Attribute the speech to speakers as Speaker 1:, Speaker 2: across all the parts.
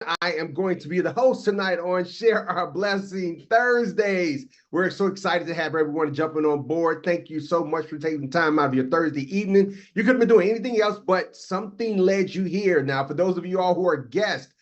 Speaker 1: I am going to be the host tonight on Share Our Blessing Thursdays. We're so excited to have everyone jumping on board. Thank you so much for taking time out of your Thursday evening. You could have been doing anything else, but something led you here. Now, for those of you all who are guests,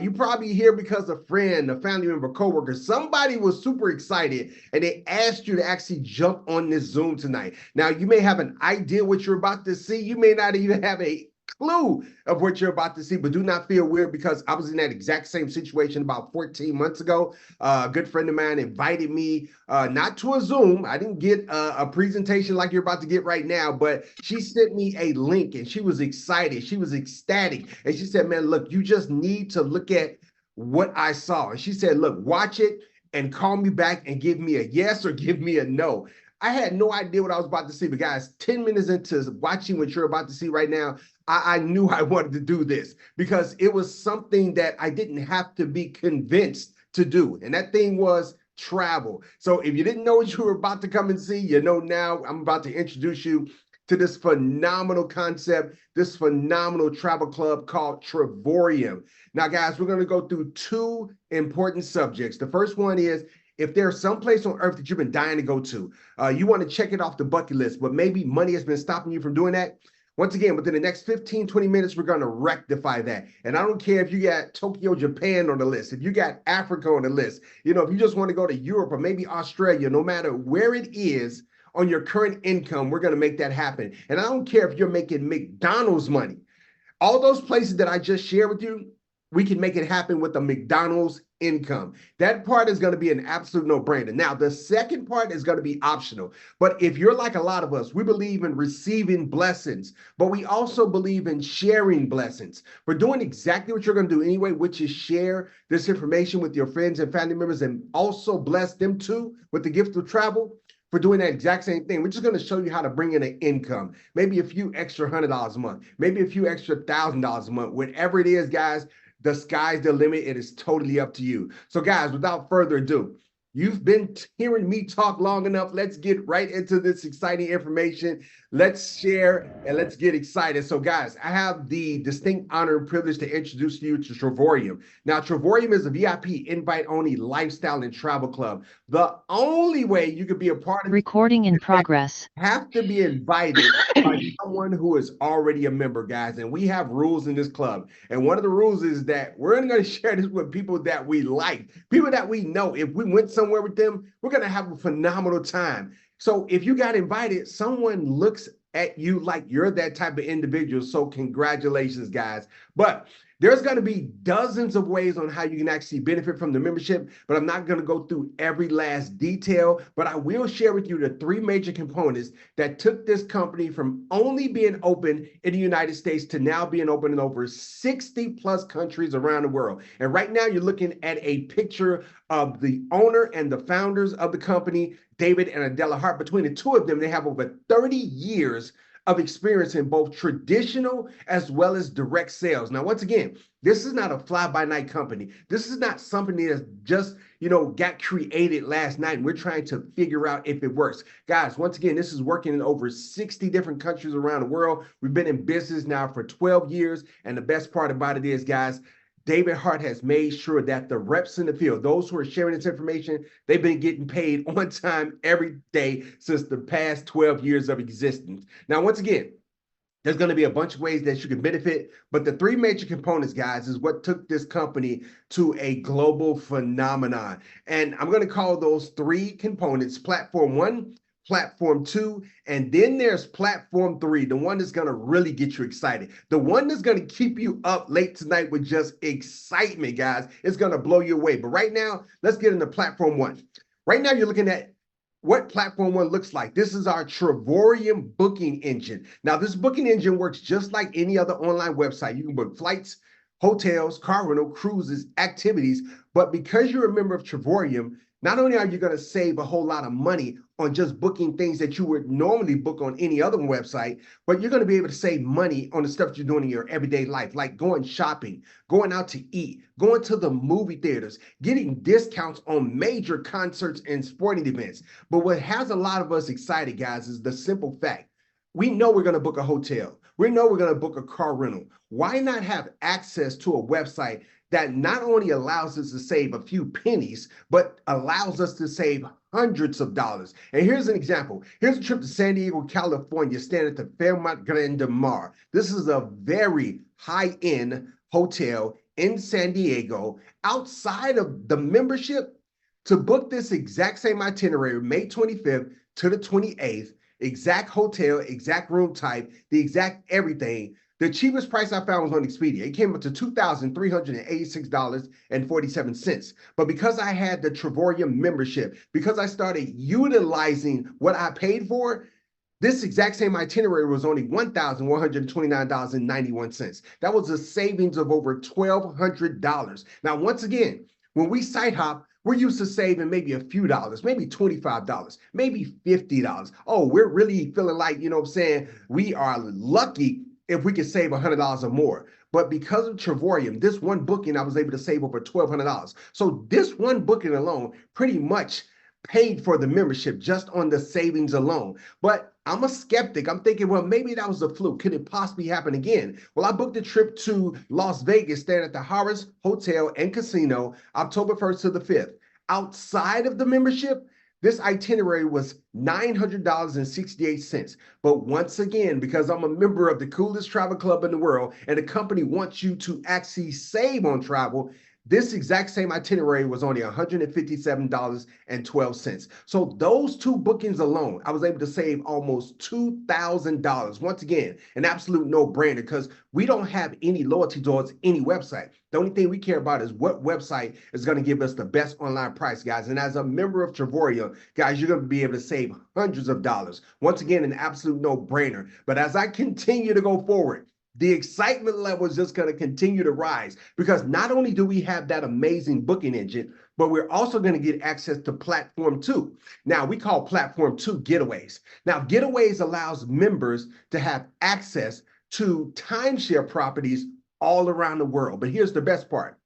Speaker 1: you probably here because a friend, a family member, coworker, somebody was super excited and they asked you to actually jump on this Zoom tonight. Now, you may have an idea what you're about to see. You may not even have a clue of what you're about to see, but do not feel weird because I was in that exact same situation about 14 months ago. A good friend of mine invited me not to a Zoom. I didn't get a presentation like you're about to get right now, but she sent me a link and she was excited. She was ecstatic. And she said, man, look, you just need to look at what I saw. And she said, look, watch it and call me back and give me a yes or give me a no. I had no idea what I was about to see, but guys, 10 minutes into watching what you're about to see right now, I knew I wanted to do this because it was something that I didn't have to be convinced to do. And that thing was travel. So if you didn't know what you were about to come and see, you know now. I'm about to introduce you to this phenomenal concept, this phenomenal travel club called Travorium. Now, guys, we're going to go through two important subjects. The first one is, if there's some place on earth that you've been dying to go to, you want to check it off the bucket list, but maybe money has been stopping you from doing that. Once again, within the next 15, 20 minutes, we're going to rectify that. And I don't care if you got Tokyo, Japan on the list, if you got Africa on the list, you know, if you just want to go to Europe or maybe Australia, no matter where it is on your current income, we're going to make that happen. And I don't care if you're making McDonald's money. All those places that I just shared with you, we can make it happen with a McDonald's income. That part is going to be an absolute no-brainer. Now, the second part is going to be optional. But if you're like a lot of us, we believe in receiving blessings, but we also believe in sharing blessings. We're doing exactly what you're going to do anyway, which is share this information with your friends and family members and also bless them too with the gift of travel. For doing that exact same thing. We're just going to show you how to bring in an income, maybe a few extra $100 a month, maybe a few extra $1,000 a month, whatever it is, guys. The sky's the limit. It is totally up to you. So guys, without further ado, you've been hearing me talk long enough. Let's get right into this exciting information. Let's share and let's get excited. So guys, I have the distinct honor and privilege to introduce you to Travorium. Now, Travorium is a VIP invite-only lifestyle and travel club. The only way you could be a part of
Speaker 2: recording in progress.
Speaker 1: Have to be invited by someone who is already a member, guys. And we have rules in this club. And one of the rules is that we're only going to share this with people that we like, people that we know. If we went somewhere with them, we're going to have a phenomenal time. So if you got invited, someone looks at you like you're that type of individual. So congratulations, guys. But there's going to be dozens of ways on how you can actually benefit from the membership, but I'm not going to go through every last detail, but I will share with you the three major components that took this company from only being open in the United States to now being open in over 60 plus countries around the world. And right now you're looking at a picture of the owner and the founders of the company, David and Adela Hart. Between the two of them, they have over 30 years of experience in both traditional as well as direct sales. Now, once again, this is not a fly-by-night company. This is not something that's just, got created last night and we're trying to figure out if it works. Guys, once again, this is working in over 60 different countries around the world. We've been in business now for 12 years. And the best part about it is, guys, David Hart has made sure that the reps in the field, those who are sharing this information, they've been getting paid on time every day since the past 12 years of existence. Now, once again, there's going to be a bunch of ways that you can benefit, but the three major components, guys, is what took this company to a global phenomenon. And I'm going to call those three components Platform 1, Platform 2, and then there's Platform 3, the one that's going to really get you excited. The one that's going to keep you up late tonight with just excitement, guys. It's going to blow you away. But right now, let's get into Platform 1. Right now, you're looking at what Platform 1 looks like. This is our Travorium booking engine. Now, this booking engine works just like any other online website. You can book flights, hotels, car rental, cruises, activities. But because you're a member of Travorium, not only are you going to save a whole lot of money on just booking things that you would normally book on any other website, but you're going to be able to save money on the stuff you're doing in your everyday life, like going shopping, going out to eat, going to the movie theaters, getting discounts on major concerts and sporting events. But what has a lot of us excited, guys, is the simple fact. We know we're going to book a hotel. We know we're going to book a car rental. Why not have access to a website that not only allows us to save a few pennies, but allows us to save hundreds of dollars. And here's an example. Here's a trip to San Diego, California, staying at the Fairmont Grand Mar. This is a very high-end hotel in San Diego. Outside of the membership, to book this exact same itinerary, May 25th to the 28th, exact hotel, exact room type, the exact everything, the cheapest price I found was on Expedia. It came up to $2,386.47. But because I had the Travorium membership, because I started utilizing what I paid for, this exact same itinerary was only $1,129.91. That was a savings of over $1,200. Now, once again, when we site hop, we're used to saving maybe a few dollars, maybe $25, maybe $50. Oh, we're really feeling like, you know what I'm saying, we are lucky if we could save $100 or more. But because of Travorium, this one booking, I was able to save over $1,200. So this one booking alone pretty much paid for the membership just on the savings alone. But I'm a skeptic. I'm thinking, well, maybe that was a fluke. Could it possibly happen again? Well, I booked a trip to Las Vegas, staying at the Harrah's Hotel and Casino, October 1st to the 5th. Outside of the membership, this itinerary was $900.68. But once again, because I'm a member of the coolest travel club in the world, and the company wants you to actually save on travel, this exact same itinerary was only $157.12. So those two bookings alone, I was able to save almost $2,000. Once again, an absolute no-brainer, because we don't have any loyalty towards any website. The only thing we care about is what website is going to give us the best online price, guys. And as a member of Travorium, guys, you're going to be able to save hundreds of dollars. Once again, an absolute no-brainer. But as I continue to go forward, the excitement level is just going to continue to rise, because not only do we have that amazing booking engine, but we're also going to get access to Platform 2. Now, we call Platform 2 Getaways. Now, Getaways allows members to have access to timeshare properties all around the world. But here's the best part.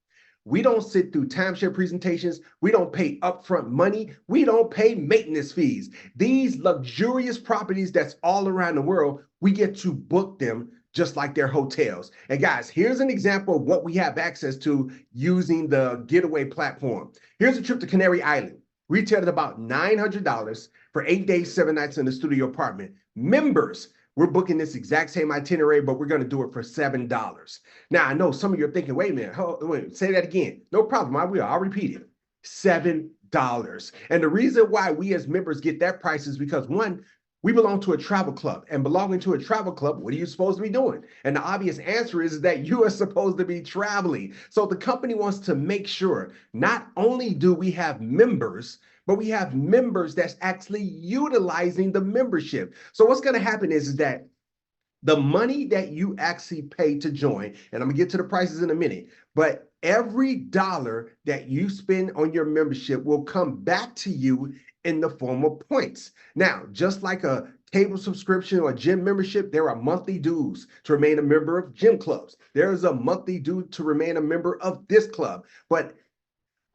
Speaker 1: We don't sit through timeshare presentations. We don't pay upfront money. We don't pay maintenance fees. These luxurious properties that's all around the world, we get to book them just like their hotels. And guys, here's an example of what we have access to using the Getaway platform. Here's a trip to Canary Island. Retailed at about $900 for 8 days, 7 nights in a studio apartment. Members, we're booking this exact same itinerary, but we're going to do it for $7. Now, I know some of you are thinking, wait a minute, wait, say that again. No problem, I will. I'll repeat it. $7. And the reason why we as members get that price is because, one, we belong to a travel club, and belonging to a travel club, what are you supposed to be doing? And the obvious answer is that you are supposed to be traveling. So the company wants to make sure not only do we have members, but we have members that's actually utilizing the membership. So what's going to happen is that the money that you actually pay to join, and I'm gonna get to the prices in a minute, but every dollar that you spend on your membership will come back to you in the form of points. Now, just like a cable subscription or a gym membership, there are monthly dues to remain a member of gym clubs. There is a monthly due to remain a member of this club. But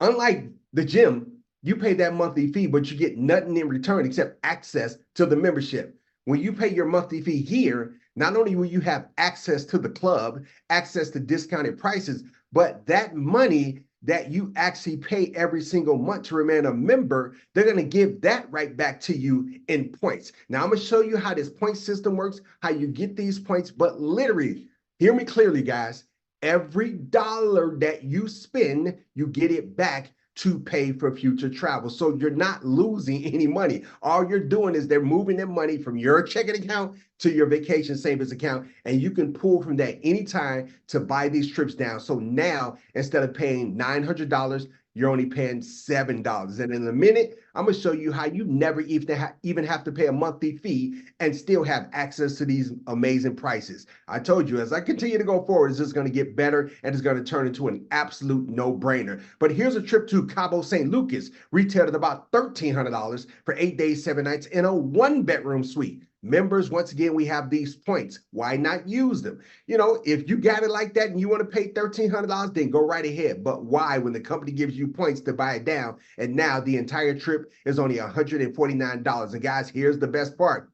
Speaker 1: unlike the gym, you pay that monthly fee, but you get nothing in return except access to the membership. When you pay your monthly fee here, not only will you have access to the club, access to discounted prices, but that money that you actually pay every single month to remain a member, they're going to give that right back to you in points. Now, I'm going to show you how this point system works, how you get these points, but literally, hear me clearly, guys. Every dollar that you spend, you get it back to pay for future travel. So you're not losing any money. All you're doing is they're moving their money from your checking account to your vacation savings account, and you can pull from that anytime to buy these trips down. So now, instead of paying $900, you're only paying $7. And in a minute, I'm going to show you how you never even have to pay a monthly fee and still have access to these amazing prices. I told you, as I continue to go forward, it's just going to get better, and it's going to turn into an absolute no-brainer. But here's a trip to Cabo San Lucas, retailed at about $1,300 for 8 days, 7 nights in a 1-bedroom suite. Members, once again, we have these points. Why not use them? You know, if you got it like that and you want to pay $1,300, then go right ahead. But why, when the company gives you points to buy it down, and now the entire trip is only $149? And guys, here's the best part.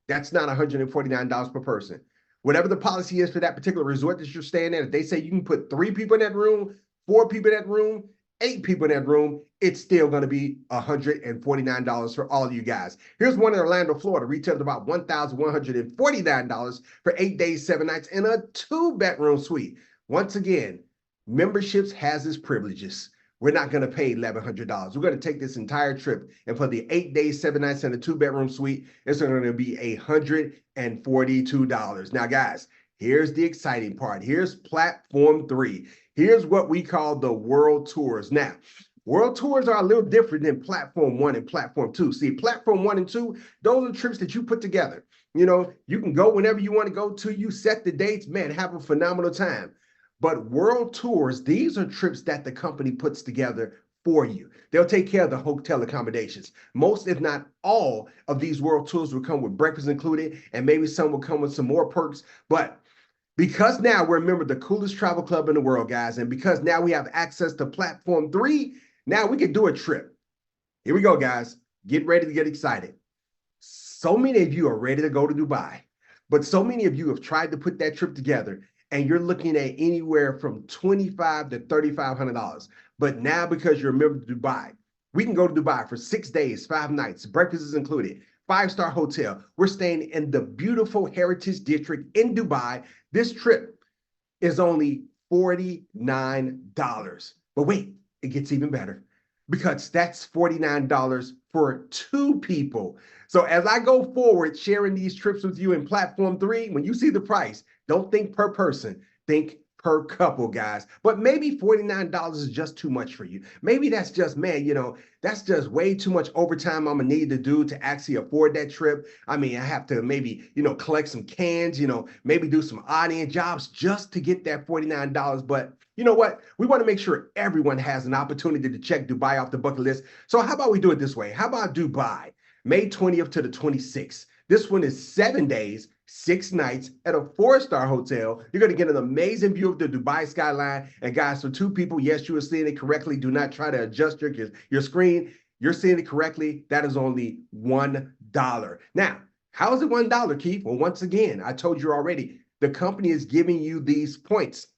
Speaker 1: That's not $149 per person. Whatever the policy is for that particular resort that you're staying at, if they say you can put 3 people in that room, 4 people in that room, 8 people in that room, it's still going to be $149 for all of you guys. Here's one in Orlando, Florida, retailed about $1,149 for 8 days, 7 nights in a 2-bedroom suite. Once again, memberships has its privileges. We're not going to pay $1,100. We're going to take this entire trip, and for the 8 days, 7 nights in a 2-bedroom suite, it's going to be $142. Now, guys, here's the exciting part. Here's Platform 3. Here's what we call the World Tours. Now, World Tours are a little different than Platform 1 and Platform 2. See, Platform 1 and 2, those are trips that you put together. You know, you can go whenever you want to go to. You set the dates, man, have a phenomenal time. But World Tours, these are trips that the company puts together for you. They'll take care of the hotel accommodations. Most, if not all, of these World Tours will come with breakfast included, and maybe some will come with some more perks. But because now we're a member of the coolest travel club in the world, guys, and because now we have access to Platform 3, now we can do a trip. Here we go, guys. Get ready to get excited. So many of you are ready to go to Dubai, but so many of you have tried to put that trip together, and you're looking at anywhere from $2,500 to $3,500. But now, because you're a member of Dubai, we can go to Dubai for 6 days, 5 nights. Breakfast is included. 5-star hotel. We're staying in the beautiful Heritage District in Dubai. This trip is only $49. But wait, it gets even better, because that's $49 for 2 people. So as I go forward sharing these trips with you in Platform 3, when you see the price, don't think per person, think per couple, guys. But maybe $49 is just too much for you. Maybe that's just, man, you know, that's just way too much overtime I'm gonna need to do to actually afford that trip. I mean, I have to maybe, you know, collect some cans, you know, maybe do some odd-end jobs just to get that $49. But you know what? We want to make sure everyone has an opportunity to check Dubai off the bucket list. So how about we do it this way? How about Dubai, May 20th to the 26th? This one is 7 days, 6 nights at a 4-star hotel. You're going to get an amazing view of the Dubai skyline. And guys, for 2 people, yes, you are seeing it correctly. Do not try to adjust your screen. You're seeing it correctly. That is only $1. Now, how is it $1, Keith? Well, once again, I told you already, the company is giving you these points.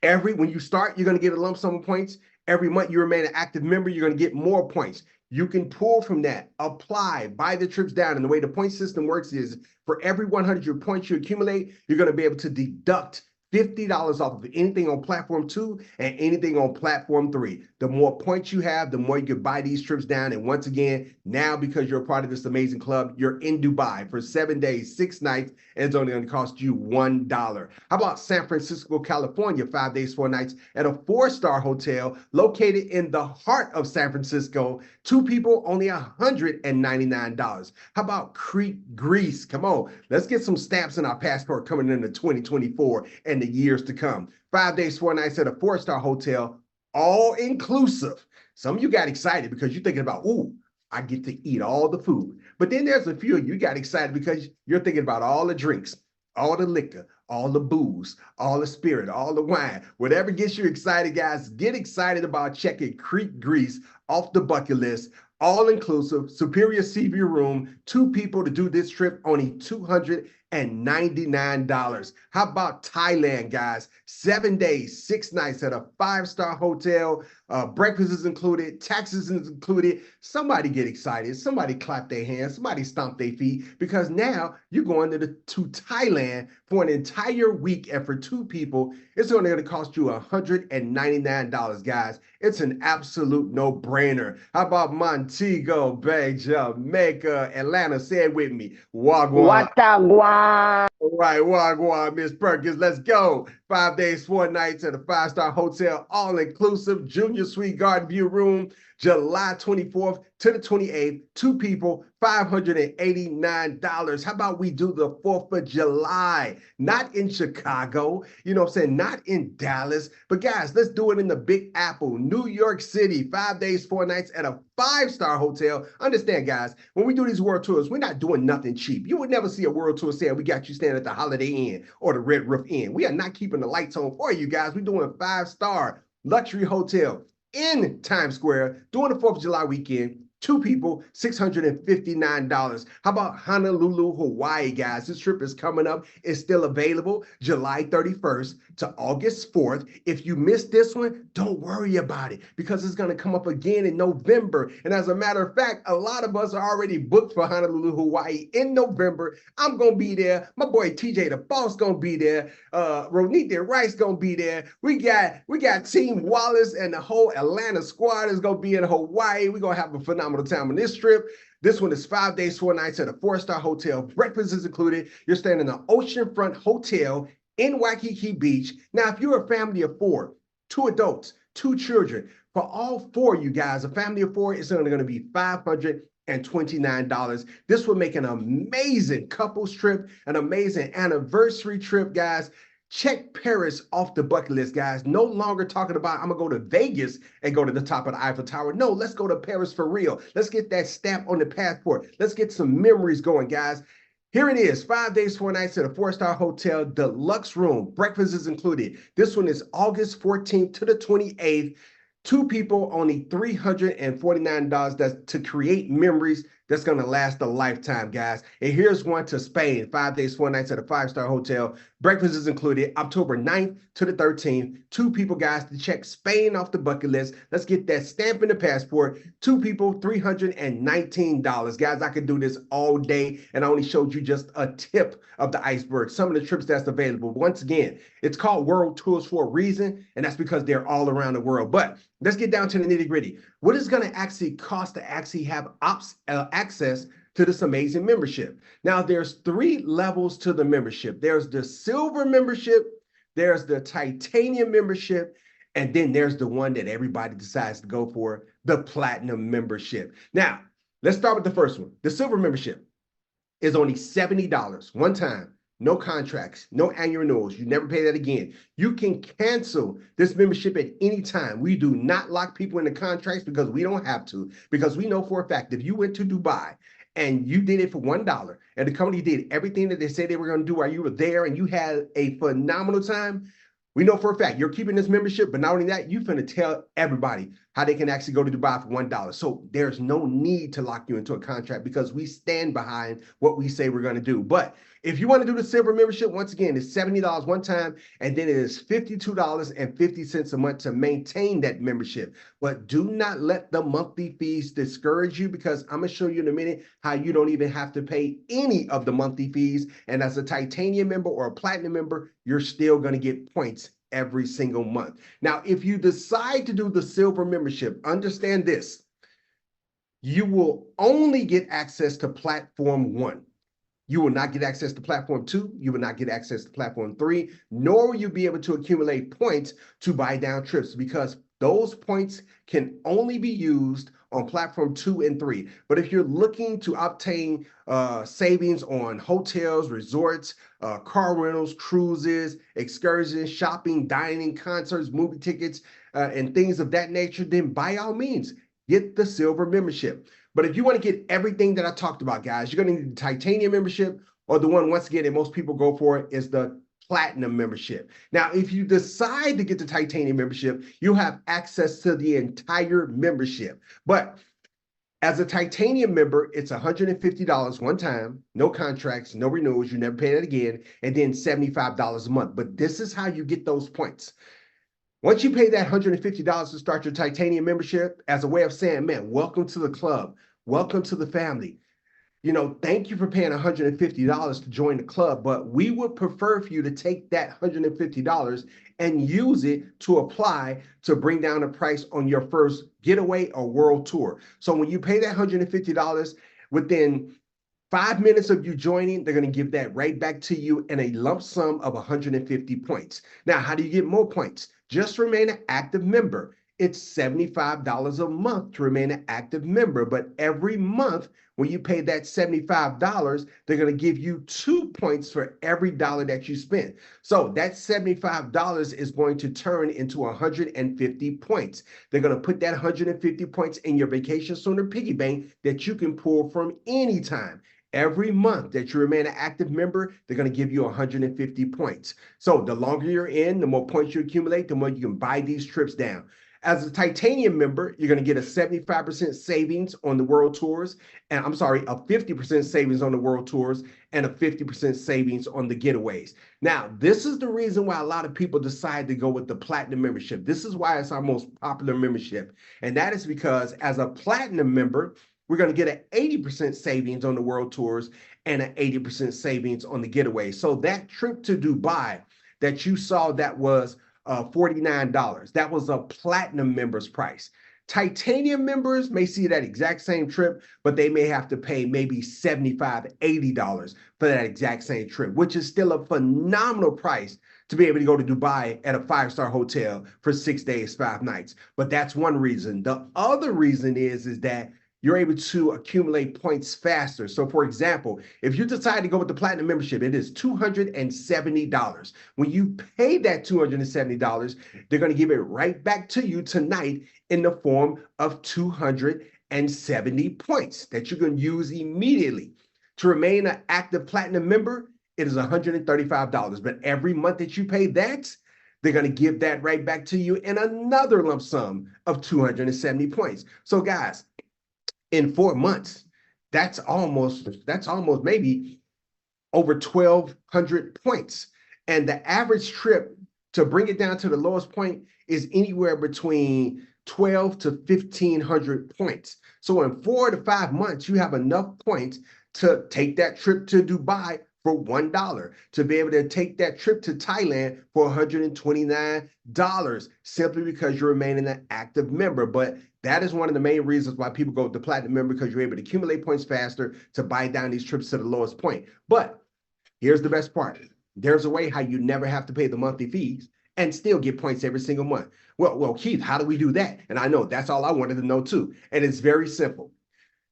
Speaker 1: When you start, you're going to get a lump sum of points. Every month you remain an active member, you're going to get more points. You can pull from that, apply, buy the trips down. And the way the point system works is for every 100 points you accumulate, you're going to be able to deduct $50 off of anything on Platform 2 and anything on Platform 3. The more points you have, the more you can buy these trips down. And once again, now because you're a part of this amazing club, you're in Dubai for 7 days, 6 nights, and it's only going to cost you $1. How about San Francisco, California, 5 days, 4 nights at a 4-star hotel located in the heart of San Francisco? 2 people, only $199. How about Crete, Greece? Come on, let's get some stamps in our passport coming into 2024 and the years to come. 5 days, 4 nights at a 4-star hotel, all inclusive. Some of you got excited because you're thinking about, ooh, I get to eat all the food. But then there's a few of you got excited because you're thinking about all the drinks, all the liquor, all the booze, all the spirit, all the wine. Whatever gets you excited, guys, get excited about checking Crete, Greece off the bucket list. All inclusive, superior sea view room, 2 people to do this trip, only $299. How about Thailand, guys? 7 days, 6 nights at a 5-star hotel. Breakfast is included, taxes is included. Somebody get excited. Somebody clap their hands. Somebody stomp their feet, because now you're going to Thailand for an entire week, and for 2 people, it's only going to cost you $199, guys. It's an absolute no-brainer. How about Montego Bay, Jamaica, Atlanta? Say it with me. Wagwan.
Speaker 2: Watagwan.
Speaker 1: All right, Wagwan, Miss Perkins, let's go. 5 days, 4 nights at a 5-star hotel, all-inclusive, junior suite garden view room, July 24th to the 28th, 2 people, $589. How about we do the 4th of July? Not in Chicago, you know what I'm saying? Not in Dallas, but guys, let's do it in the Big Apple, New York City, 5 days, 4 nights at a 5-star hotel. Understand, guys, when we do these world tours, we're not doing nothing cheap. You would never see a world tour saying we got you staying at the Holiday Inn or the Red Roof Inn. We are not keeping the lights on for you guys. We're doing a 5-star luxury hotel in Times Square during the 4th of July weekend. Two people, $659. How about Honolulu, Hawaii, guys? This trip is coming up. It's still available July 31st to August 4th. If you missed this one, don't worry about it because it's going to come up again in November. And as a matter of fact, a lot of us are already booked for Honolulu, Hawaii in November. I'm going to be there. My boy TJ the Boss going to be there. Ronita Rice going to be there. We got Team Wallace and the whole Atlanta squad is going to be in Hawaii. We're going to have a phenomenal time on this trip. This one is 5 days, 4 nights at a 4-star hotel. Breakfast is included. You're staying in an oceanfront hotel in Waikiki Beach. Now, if you're a family of 4, 2 adults, 2 children, for all 4 you guys, a family of 4 is only going to be $529. This will make an amazing couples trip, an amazing anniversary trip, guys. Check Paris off the bucket list, guys. No longer talking about, I'm going to go to Vegas and go to the top of the Eiffel Tower. No, let's go to Paris for real. Let's get that stamp on the passport. Let's get some memories going, guys. Here it is, 5 days, 4 nights at a 4-star hotel, deluxe room. Breakfast is included. This one is August 14th to the 28th. 2 people, only $349. That's to create memories that's going to last a lifetime, guys. And here's one to Spain, 5 days, 4 nights at a 5-star hotel. Breakfast is included, October 9th to the 13th. 2 people, guys, to check Spain off the bucket list. Let's get that stamp in the passport. 2 people, $319. Guys, I could do this all day, and I only showed you just a tip of the iceberg, some of the trips that's available. Once again, it's called World Tours for a reason, and that's because they're all around the world. But let's get down to the nitty-gritty. What is going to actually cost to actually have access to this amazing membership? Now, there's 3 levels to the membership. There's the silver membership, there's the titanium membership, and then there's the one that everybody decides to go for, the platinum membership. Now, let's start with the first one. The silver membership is only $70 one time. No contracts, no annual renewals. You never pay that again. You can cancel this membership at any time. We do not lock people into contracts because we don't have to, because we know for a fact if you went to Dubai and you did it for $1 and the company did everything that they said they were going to do while you were there and you had a phenomenal time, we know for a fact you're keeping this membership, but not only that, you're going to tell everybody how they can actually go to Dubai for $1. So there's no need to lock you into a contract because we stand behind what we say we're going to do. But if you want to do the silver membership, once again, it's $70 one time, and then it is $52.50 a month to maintain that membership. But do not let the monthly fees discourage you, because I'm going to show you in a minute how you don't even have to pay any of the monthly fees. And as a titanium member or a platinum member, you're still going to get points every single month. Now, if you decide to do the silver membership, understand this. You will only get access to platform 1. You will not get access to platform 2. You will not get access to platform 3, nor will you be able to accumulate points to buy down trips, because those points can only be used on platform 2 and 3. But if you're looking to obtain savings on hotels, resorts, car rentals, cruises, excursions, shopping, dining, concerts, movie tickets, and things of that nature, then by all means, get the silver membership. But if you want to get everything that I talked about, guys, you're going to need the titanium membership, or the one, once again, that most people go for is the platinum membership. Now, if you decide to get the titanium membership, you'll have access to the entire membership. But as a titanium member, it's $150 one time, no contracts, no renewals, you never pay that again, and then $75 a month. But this is how you get those points. Once you pay that $150 to start your titanium membership, as a way of saying, man, welcome to the club, welcome to the family. You know, thank you for paying $150 to join the club, but we would prefer for you to take that $150 and use it to apply to bring down the price on your first getaway or world tour. So when you pay that $150, within 5 minutes of you joining, they're going to give that right back to you in a lump sum of 150 points. Now, how do you get more points? Just remain an active member. It's $75 a month to remain an active member, but every month when you pay that $75, they're going to give you 2 points for every dollar that you spend. So that $75 is going to turn into 150 points. They're going to put that 150 points in your Vacation Sooner piggy bank that you can pull from anytime. Every month that you remain an active member, they're going to give you 150 points. So the longer you're in, the more points you accumulate, the more you can buy these trips down. As a titanium member, you're going to get a 75% savings on the world tours, and I'm sorry, a 50% savings on the world tours and a 50% savings on the getaways. Now, this is the reason why a lot of people decide to go with the platinum membership. This is why it's our most popular membership. And that is because as a platinum member, we're going to get an 80% savings on the world tours and an 80% savings on the getaway. So that trip to Dubai that you saw that was $49. That was a platinum member's price. Titanium members may see that exact same trip, but they may have to pay maybe $75, $80 for that exact same trip, which is still a phenomenal price to be able to go to Dubai at a 5-star hotel for 6 days, 5 nights. But that's one reason. The other reason is that you're able to accumulate points faster. So for example, if you decide to go with the platinum membership, it is $270. When you pay that $270, they're going to give it right back to you tonight in the form of 270 points that you can use immediately. To remain an active platinum member, it is $135. But every month that you pay that, they're going to give that right back to you in another lump sum of 270 points. So guys, in 4 months, that's almost maybe over 1,200 points. And the average trip, to bring it down to the lowest point, is anywhere between 1,200 to 1,500 points. So in 4 to 5 months, you have enough points to take that trip to Dubai for $1, to be able to take that trip to Thailand for $129, simply because you're remaining an active member. But that is one of the main reasons why people go with the platinum member, because you're able to accumulate points faster to buy down these trips to the lowest point. But here's the best part. There's a way how you never have to pay the monthly fees and still get points every single month. Well, Keith, how do we do that? And I know that's all I wanted to know too. And it's very simple.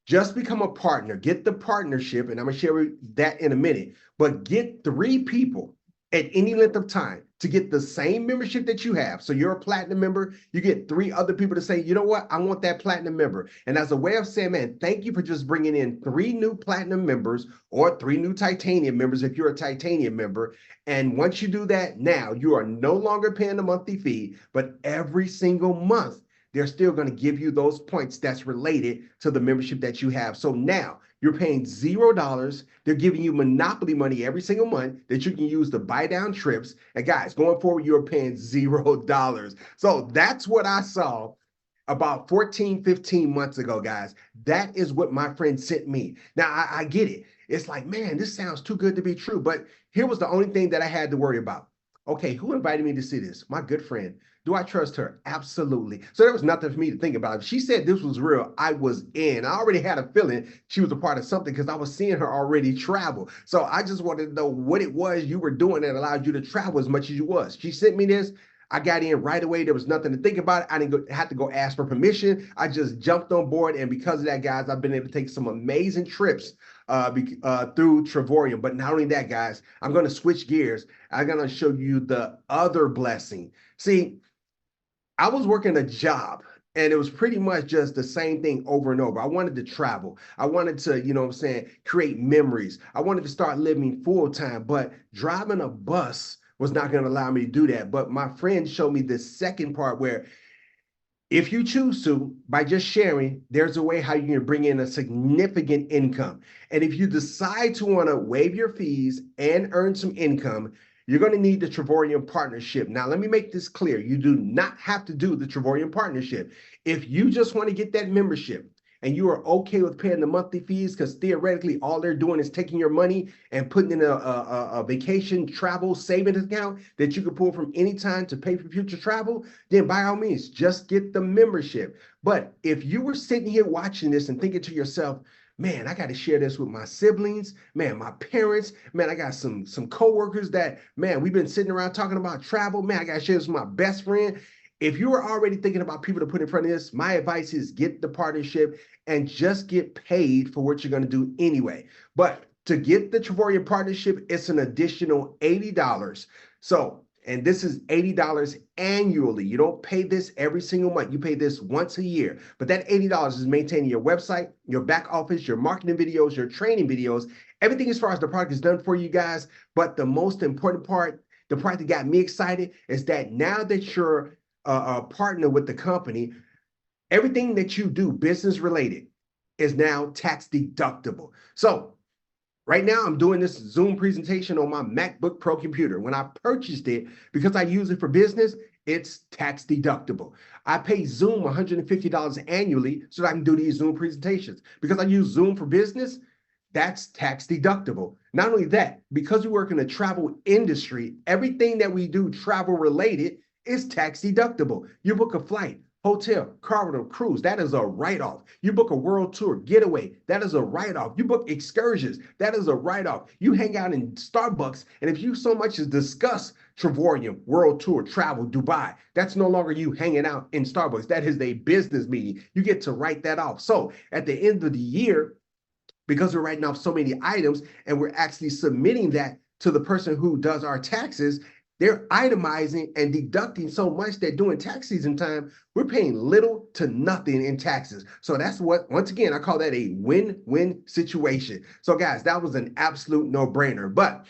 Speaker 1: Just become a partner, get the partnership, and I'm going to share that in a minute, but get 3 people at any length of time to get the same membership that you have. So you're a platinum member, you get 3 other people to say, you know what, I want that platinum member. And as a way of saying, man, thank you for just bringing in 3 new platinum members or 3 new titanium members if you're a titanium member. And once you do that, now you are no longer paying the monthly fee, but every single month, they're still going to give you those points that's related to the membership that you have. So now you're paying $0. They're giving you monopoly money every single month that you can use to buy down trips. And guys, going forward, you're paying $0. So that's what I saw about 14, 15 months ago, guys. That is what my friend sent me. Now, I get it. It's like, man, this sounds too good to be true. But here was the only thing that I had to worry about. Okay, who invited me to see this? My good friend. Do I trust her? Absolutely. So there was nothing for me to think about. If she said this was real, I was in. I already had a feeling she was a part of something because I was seeing her already travel. So I just wanted to know what it was you were doing that allowed you to travel as much as you was. She sent me this. I got in right away. There was nothing to think about. I didn't have to go ask for permission. I just jumped on board. And because of that, guys, I've been able to take some amazing trips through Travorium. But not only that, guys, I'm going to switch gears. I'm going to show you the other blessing. See, I was working a job and it was pretty much just the same thing over and over. I wanted to travel. I wanted to, you know what I'm saying, create memories. I wanted to start living full time, but driving a bus was not going to allow me to do that. But my friend showed me this second part where if you choose to, by just sharing, there's a way how you can bring in a significant income. And if you decide to want to waive your fees and earn some income, you're going to need the Travorium Partnership. Now, let me make this clear. You do not have to do the Travorium Partnership. If you just want to get that membership and you are okay with paying the monthly fees, because theoretically, all they're doing is taking your money and putting in a vacation travel savings account that you can pull from any time to pay for future travel, then by all means, just get the membership. But if you were sitting here watching this and thinking to yourself, man, I got to share this with my siblings, man, my parents, man, I got some coworkers that, man, we've been sitting around talking about travel, man, I got to share this with my best friend. If you are already thinking about people to put in front of this, my advice is get the partnership and just get paid for what you're going to do anyway. But to get the Travorium Partnership, it's an additional $80. So, and this is $80 annually. You don't pay this every single month. You pay this once a year. But that $80 is maintaining your website, your back office, your marketing videos, your training videos. Everything as far as the product is done for you guys. But the most important part, the part that got me excited, is that now that you're partner with the company, everything that you do business related is now tax deductible. So right now, I'm doing this Zoom presentation on my MacBook Pro computer. When I purchased it, because I use it for business, it's tax deductible. I pay Zoom $150 annually so that I can do these Zoom presentations. Because I use Zoom for business, that's tax deductible. Not only that, because we work in the travel industry, everything that we do travel related is tax deductible. You book a flight, hotel, car rental, cruise, that is a write-off. You book a world tour, getaway, that is a write-off. You book excursions, that is a write-off. You hang out in Starbucks, and if you so much as discuss Travorium, world tour, travel, Dubai, that's no longer you hanging out in Starbucks. That is a business meeting. You get to write that off. So at the end of the year, because we're writing off so many items and we're actually submitting that to the person who does our taxes, they're itemizing and deducting so much that during tax season time, we're paying little to nothing in taxes. So that's what, once again, I call that a win-win situation. So guys, that was an absolute no-brainer. But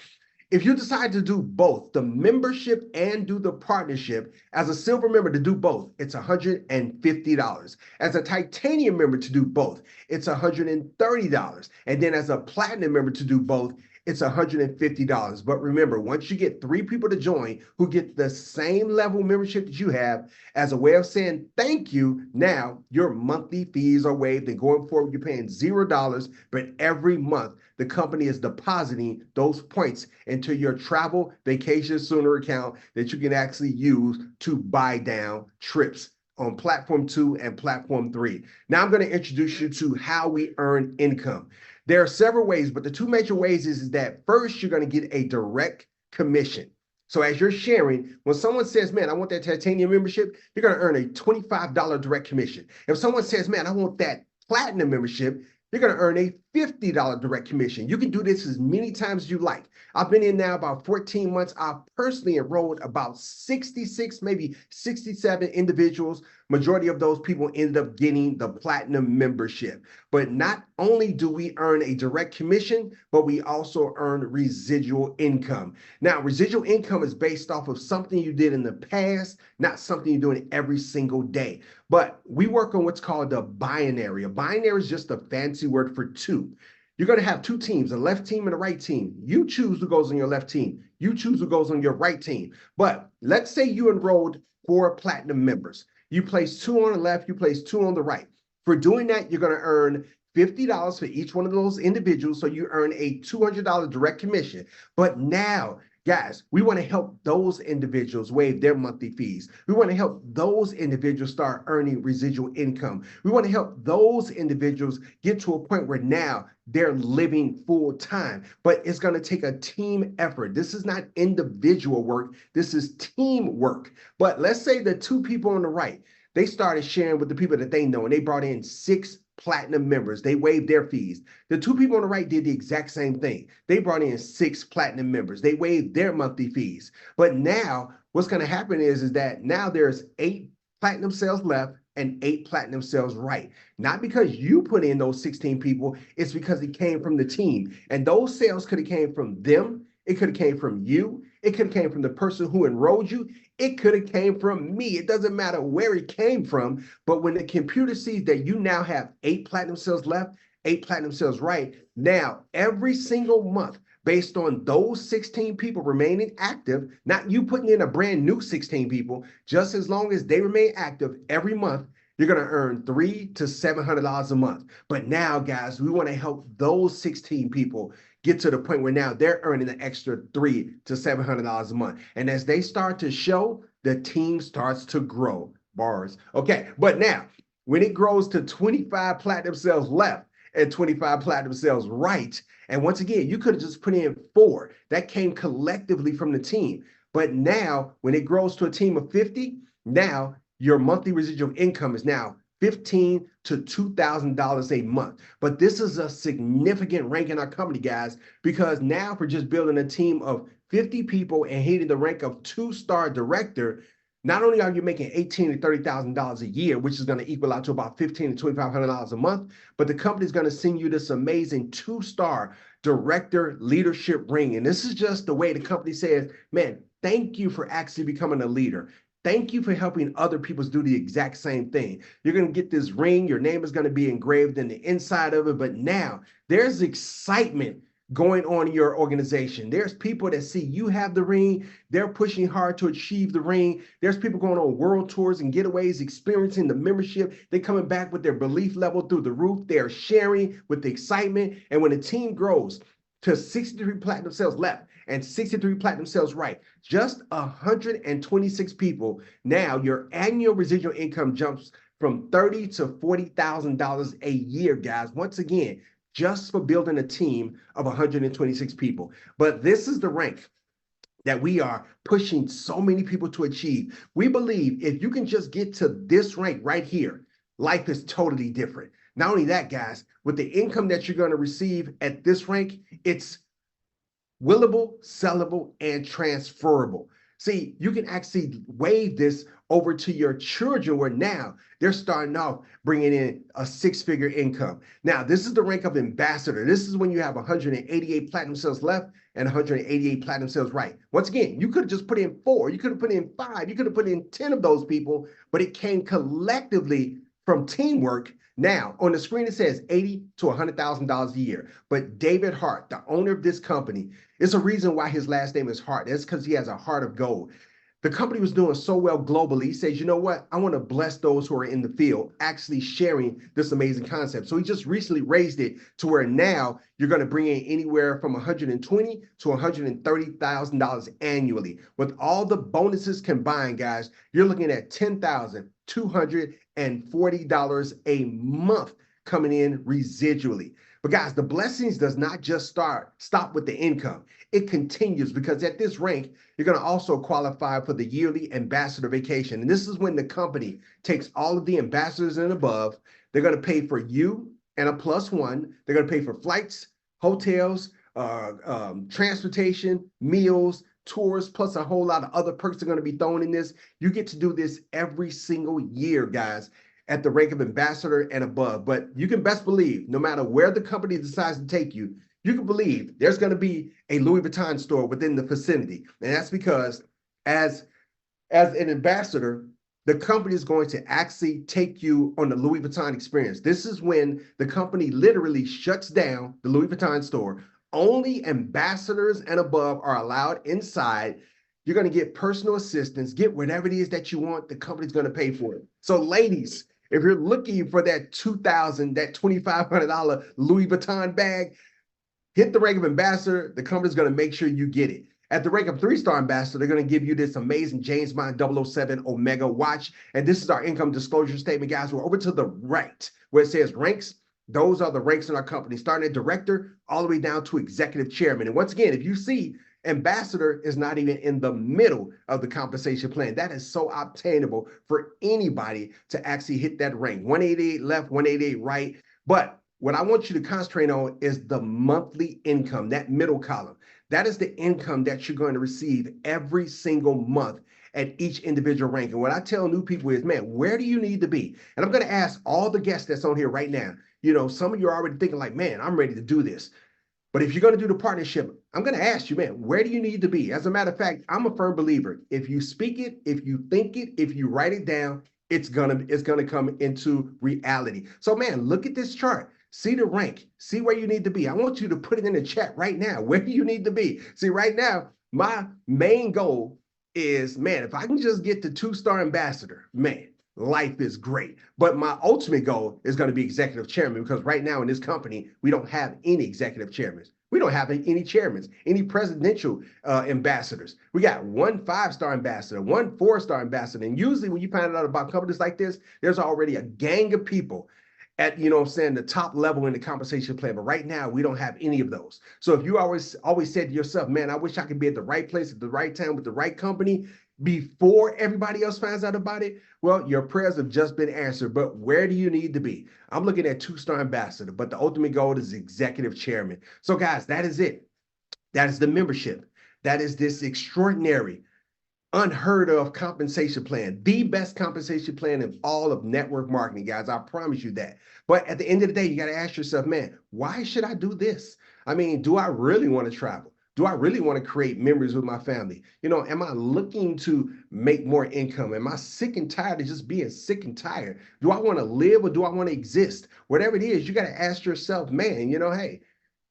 Speaker 1: if you decide to do both, the membership and do the partnership, as a silver member to do both, it's $150. As a titanium member to do both, it's $130. And then as a platinum member to do both, it's $150. But remember, once you get 3 people to join who get the same level membership that you have, as a way of saying thank you, now your monthly fees are waived, and going forward, you're paying $0, but every month the company is depositing those points into your travel vacation sooner account that you can actually use to buy down trips on platform 2 and platform 3. Now I'm going to introduce you to how we earn income. There are several ways, but the 2 major ways is that first, you're going to get a direct commission. So as you're sharing, when someone says, man, I want that titanium membership, you're going to earn a $25 direct commission. If someone says, man, I want that platinum membership, you're going to earn a $50 direct commission. You can do this as many times as you like. I've been in now about 14 months. I've personally enrolled about 66, maybe 67 individuals. Majority of those people ended up getting the platinum membership. But not only do we earn a direct commission, but we also earn residual income. Now, residual income is based off of something you did in the past, not something you're doing every single day. But we work on what's called a binary. A binary is just a fancy word for 2. You're going to have 2 teams, a left team and a right team. You choose who goes on your left team. You choose who goes on your right team. But let's say you enrolled 4 platinum members. You place 2 on the left, you place 2 on the right. For doing that, you're going to earn $50 for each one of those individuals. So you earn a $200 direct commission. But now, guys, we want to help those individuals waive their monthly fees. We want to help those individuals start earning residual income. We want to help those individuals get to a point where now they're living full time. But it's going to take a team effort. This is not individual work. This is team work. But let's say the 2 people on the right, they started sharing with the people that they know, and they brought in 6 platinum members. They waived their fees. The 2 people on the right did the exact same thing. They brought in 6 platinum members. They waived their monthly fees. But now what's going to happen is that now there's 8 platinum sales left and 8 platinum sales right. Not because you put in those 16 people, it's because it came from the team. And those sales could have came from them. It could have came from you. It could have came from the person who enrolled you. It could have came from me. It doesn't matter where it came from. But when the computer sees that you now have 8 platinum sales left, 8 platinum sales right, now every single month, based on those 16 people remaining active, not you putting in a brand new 16 people, just as long as they remain active every month, you're going to earn $300 to $700 a month. But now, guys, we want to help those 16 people get to the point where now they're earning an extra $300 to $700 a month. And as they start to show, the team starts to grow. Bars. Okay, but now, when it grows to 25 platinum sales left and 25 platinum sales right, and once again, you could have just put in 4. That came collectively from the team. But now, when it grows to a team of 50, now your monthly residual income is now $1,500 to $2,000 a month. But this is a significant rank in our company, guys, because now for just building a team of 50 people and hitting the rank of 2-star director, not only are you making $18,000 to $30,000 a year, which is going to equal out to about $1,500 to $2,500 a month, but the company is going to send you this amazing 2-star director leadership ring. And this is just the way the company says, man, thank you for actually becoming a leader. Thank you for helping other people do the exact same thing. You're going to get this ring. Your name is going to be engraved in the inside of it. But now there's excitement going on in your organization. There's people that see you have the ring. They're pushing hard to achieve the ring. There's people going on world tours and getaways, experiencing the membership. They're coming back with their belief level through the roof. They're sharing with the excitement. And when the team grows to 63 platinum sales left and 63 platinum sales right, just 126 people, now your annual residual income jumps from $30,000 to $40,000 a year, guys. Once again, just for building a team of 126 people. But this is the rank that we are pushing so many people to achieve. We believe if you can just get to this rank right here, life is totally different. Not only that, guys, with the income that you're going to receive at this rank, it's willable, sellable, and transferable. See, you can actually wave this over to your children where now they're starting off bringing in a six-figure income. Now, this is the rank of ambassador. This is when you have 188 platinum sales left and 188 platinum sales right. Once again, you could have just put in 4, you could have put in 5, you could have put in 10 of those people, but it came collectively from teamwork. Now, on the screen, it says $80,000 to $100,000 a year. But David Hart, the owner of this company, is a reason why his last name is Hart. That's because he has a heart of gold. The company was doing so well globally. He says, you know what? I want to bless those who are in the field actually sharing this amazing concept. So he just recently raised it to where now you're going to bring in anywhere from $120,000 to $130,000 annually. With all the bonuses combined, guys, you're looking at $10,240 a month coming in residually. But guys, the blessings does not just stop with the income. It continues, because at this rank, you're going to also qualify for the yearly ambassador vacation. And this is when the company takes all of the ambassadors and above. They're going to pay for you and a +1. They're going to pay for flights, hotels, transportation, meals, tours, plus a whole lot of other perks are going to be thrown in this. You get to do this every single year, guys, at the rank of ambassador and above. But you can best believe, no matter where the company decides to take you, you can believe there's going to be a Louis Vuitton store within the vicinity. And that's because as an ambassador, the company is going to actually take you on the Louis Vuitton experience. This is when the company literally shuts down the Louis Vuitton store. Only ambassadors and above are allowed inside. You're going to get personal assistance, get whatever it is that you want. The company's going to pay for it. So ladies, if you're looking for that $2,000, that $2,500 Louis Vuitton bag, hit the rank of ambassador. The company's going to make sure you get it. At the rank of 3-star ambassador, they're going to give you this amazing James Bond 007 Omega watch. And this is our income disclosure statement, guys. We're over to the right where it says ranks. Those are the ranks in our company, starting at director all the way down to executive chairman. And once again, if you see ambassador is not even in the middle of the compensation plan, that is so obtainable for anybody to actually hit that rank. 188 left, 188 right. But what I want you to concentrate on is the monthly income, that middle column. That is the income that you're going to receive every single month at each individual rank. And what I tell new people is, man, where do you need to be? And I'm going to ask all the guests that's on here right now. You know, some of you are already thinking like, man, I'm ready to do this. But if you're going to do the partnership, I'm going to ask you, man, where do you need to be? As a matter of fact, I'm a firm believer. If you speak it, if you think it, if you write it down, it's gonna come into reality. So, man, look at this chart. See the rank. See where you need to be. I want you to put it in the chat right now. Where do you need to be? See, right now, my main goal is, man, if I can just get to 2-star ambassador, man, life is great. But my ultimate goal is going to be executive chairman, because right now in this company, we don't have any executive chairmen. We don't have any chairmen, any presidential ambassadors. We got 1 5-star ambassador, 1 4-star ambassador. And usually when you find out about companies like this, there's already a gang of people at, you know what I'm saying, the top level in the compensation plan. But right now, we don't have any of those. So if you always said to yourself, man, I wish I could be at the right place at the right time with the right company before everybody else finds out about it, well, your prayers have just been answered. But where do you need to be? I'm looking at 2-star ambassador, but the ultimate goal is executive chairman. So guys, that is it. That is the membership. That is this extraordinary, unheard of compensation plan, the best compensation plan in all of network marketing, guys. I promise you that. But at the end of the day, you got to ask yourself, man, why should I do this? I mean, do I really want to travel? Do I really want to create memories with my family? You know, am I looking to make more income? Am I sick and tired of just being sick and tired? Do I want to live or do I want to exist? Whatever it is, you got to ask yourself, man, you know, hey,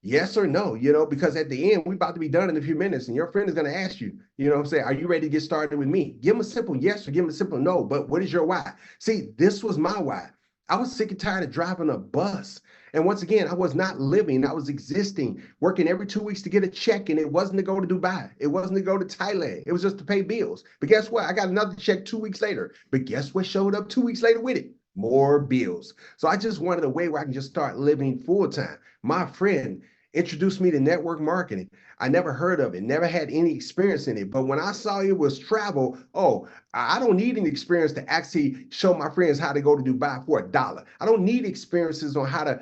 Speaker 1: yes or no, you know, because at the end, we're about to be done in a few minutes and your friend is going to ask you, you know what I'm saying? Are you ready to get started with me? Give them a simple yes or give them a simple no, but what is your why? See, this was my why. I was sick and tired of driving a bus. And once again, I was not living, I was existing, working every 2 weeks to get a check. And it wasn't to go to Dubai. It wasn't to go to Thailand. It was just to pay bills. But guess what? I got another check 2 weeks later. But guess what showed up 2 weeks later with it? More bills. So I just wanted a way where I can just start living full time. My friend introduced me to network marketing. I never heard of it, never had any experience in it. But when I saw it was travel, oh, I don't need any experience to actually show my friends how to go to Dubai for $1. I don't need experiences on how to,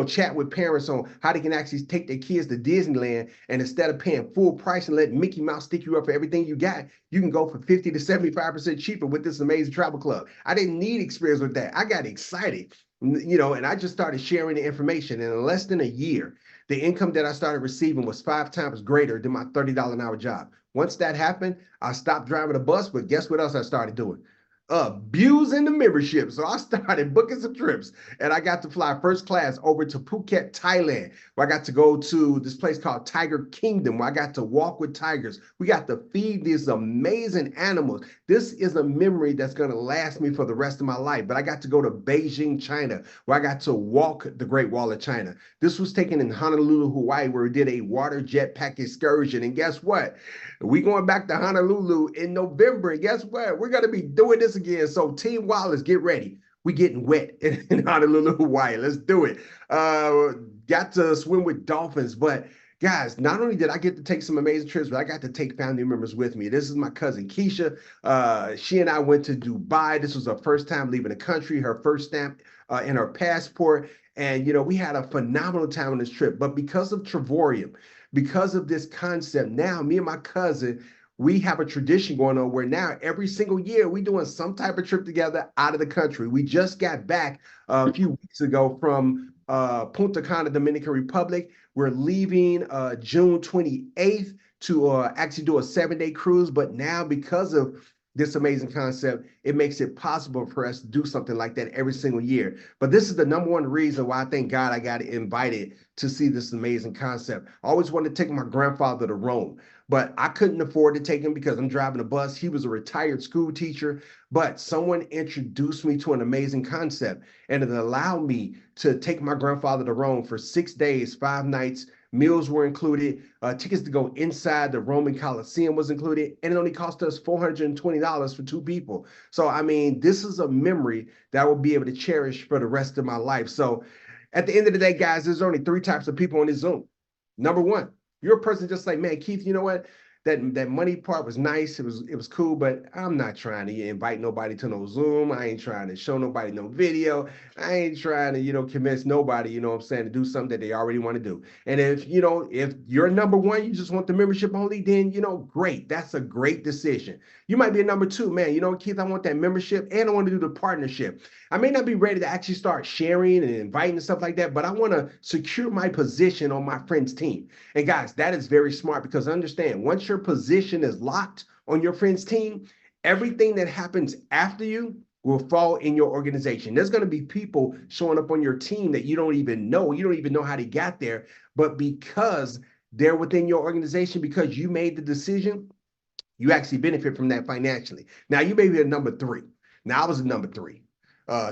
Speaker 1: chat with parents on how they can actually take their kids to Disneyland. And instead of paying full price and let Mickey Mouse stick you up for everything you got, you can go for 50 to 75% cheaper with this amazing travel club. I didn't need experience with that. I got excited, and I just started sharing the information. And in less than a year, the income that I started receiving was 5 times greater than my $30 an hour job. Once that happened, I stopped driving a bus, but guess what else I started doing? Abusing the membership. So I started booking some trips and I got to fly first class over to Phuket, Thailand, where I got to go to this place called Tiger Kingdom, where I got to walk with tigers. We got to feed these amazing animals. This is a memory that's going to last me for the rest of my life. But I got to go to Beijing, China, where I got to walk the Great Wall of China. This was taken in Honolulu, Hawaii, where we did a water jetpack excursion. And guess what? We going back to Honolulu in November. And guess what? We're going to be doing this again. So Team Wallace, get ready. We getting wet in Honolulu, Hawaii. Let's do it. Got to swim with dolphins. But guys, not only did I get to take some amazing trips, but I got to take family members with me. This is my cousin Keisha. She and I went to Dubai. This was her first time leaving the country, her first stamp in her passport. And, we had a phenomenal time on this trip. But because of Travorium, because of this concept, now me and my cousin, we have a tradition going on where now every single year we doing some type of trip together out of the country. We just got back a few weeks ago from Punta Cana, Dominican Republic. We're leaving June 28th to actually do a 7-day cruise. But now because of this amazing concept, it makes it possible for us to do something like that every single year. But this is the number one reason why I thank God I got invited to see this amazing concept. I always wanted to take my grandfather to Rome, but I couldn't afford to take him because I'm driving a bus. He was a retired school teacher, but someone introduced me to an amazing concept, and it allowed me to take my grandfather to Rome for 6 days, 5 nights. Meals were included. Tickets to go inside the Roman Colosseum was included, and it only cost us $420 for 2 people. So, I mean, this is a memory that I will be able to cherish for the rest of my life. So, at the end of the day, guys, there's only 3 types of people on this Zoom. Number one, you're a person just like, man, Keith, you know what? That money part was nice. It was cool, but I'm not trying to invite nobody to no Zoom. I ain't trying to show nobody no video. I ain't trying to, convince nobody, you know what I'm saying, to do something that they already want to do. And if you're number one, you just want the membership only, then, great. That's a great decision. You might be a number 2, man. Keith, I want that membership and I want to do the partnership. I may not be ready to actually start sharing and inviting and stuff like that, but I want to secure my position on my friend's team. And guys, that is very smart because understand, once your position is locked on your friend's team, everything that happens after you will fall in your organization. There's going to be people showing up on your team that you don't even know. You don't even know how they got there, but because they're within your organization, because you made the decision, you actually benefit from that financially. Now, you may be a number 3. Now, I was a number 3.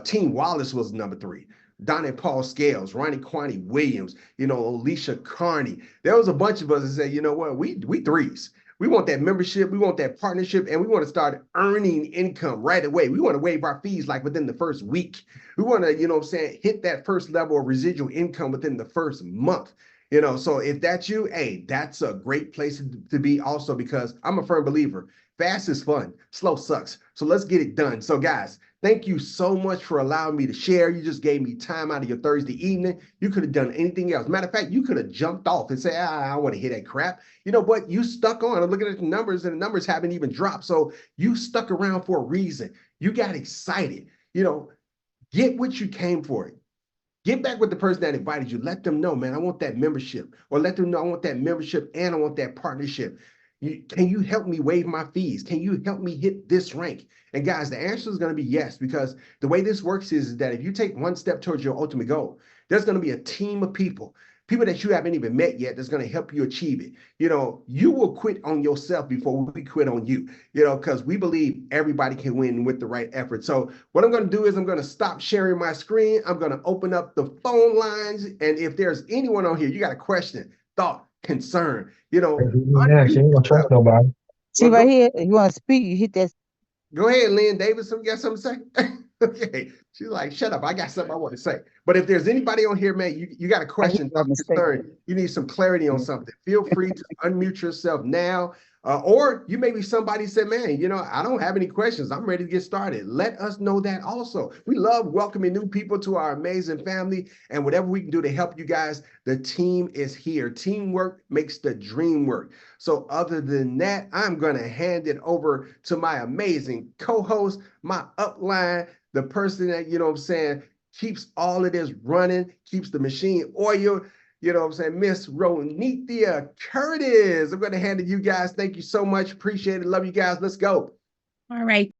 Speaker 1: Team Wallace was number 3. Don and Paul Scales, Ronnie Quaney Williams, Alicia Carney. There was a bunch of us that said, you know what, we 3s. We want that membership, we want that partnership, and we want to start earning income right away. We want to waive our fees like within the first week. We want to, hit that first level of residual income within the first month. So if that's you, hey, that's a great place to be also, because I'm a firm believer. Fast is fun, slow sucks. So let's get it done. So guys, thank you so much for allowing me to share. You just gave me time out of your Thursday evening. You could have done anything else. Matter of fact, you could have jumped off and said, I don't want to hear that crap. But you stuck on. I'm looking at the numbers and the numbers haven't even dropped. So you stuck around for a reason. You got excited. Get what you came for. Get back with the person that invited you. Let them know, man, I want that membership. Or let them know I want that membership and I want that partnership. Can you help me waive my fees? Can you help me hit this rank? And guys, the answer is going to be yes, because the way this works is that if you take one step towards your ultimate goal, there's going to be a team of people that you haven't even met yet that's going to help you achieve it. You will quit on yourself before we quit on you, because we believe everybody can win with the right effort. So what I'm going to do is I'm going to stop sharing my screen. I'm going to open up the phone lines. And if there's anyone on here, you got a question, thought, concern,
Speaker 2: Next, you ain't gonna trust nobody.
Speaker 3: See right here, if you want to speak, you hit that.
Speaker 1: Go ahead, Lynn Davidson. You got something to say? Okay. She's like, shut up. I got something I want to say. But if there's anybody on here, man, you got a question, concern, you need some clarity on something, feel free to unmute yourself now. Or you may be somebody said, man, I don't have any questions. I'm ready to get started. Let us know that also. We love welcoming new people to our amazing family, and whatever we can do to help you guys, the team is here. Teamwork makes the dream work. So other than that, I'm going to hand it over to my amazing co-host, my upline, the person that, keeps all of this running, keeps the machine oil. Miss Ronithia Curtis. I'm going to hand it to you guys. Thank you so much. Appreciate it. Love you guys. Let's go.
Speaker 4: All right.